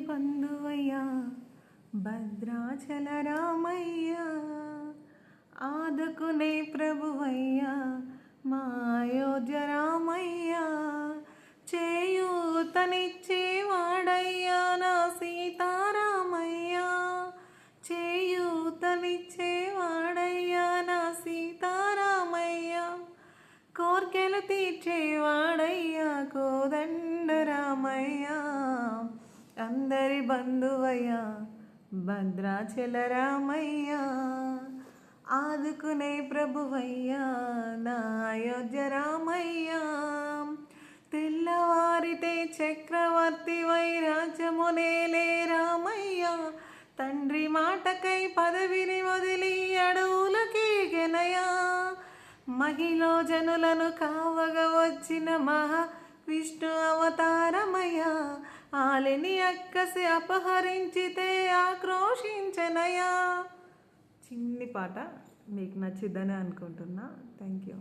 బంధువయ్యా భద్రాచల రామయ్యా, ఆదుకునే ప్రభువయ్యా మా అయోధ్య రామయ్యా, చేయూతనిచ్చేవాడయ్యా నా సీతారామయ్యా, చేయూతనిచ్చేవాడయ్యా నా సీతారామయ్యా, కోర్కెలు తీర్చేవాడయ్యా కోదండ రామయ్యా, అందరి బంధువయ్యా భద్రాచల రామయ్యా, ఆదుకునే ప్రభువయ్యా నా అయోధ్య రామయ్యా, తెల్లవారితే చక్రవర్తి వైరాజ్యమునేలే రామయ్యా, తండ్రి మాటకై పదవిని వదిలి అడవులకి గెనయా, మహిళ జనులను కావగా వచ్చిన మహా విష్ణు అవతారమయ్యా, ఆలిని అక్కసి అపహరించితే ఆక్రోశించనయా. చిన్ని పాట మీకు నచ్చిద్దని అనుకుంటున్నా. Thank you.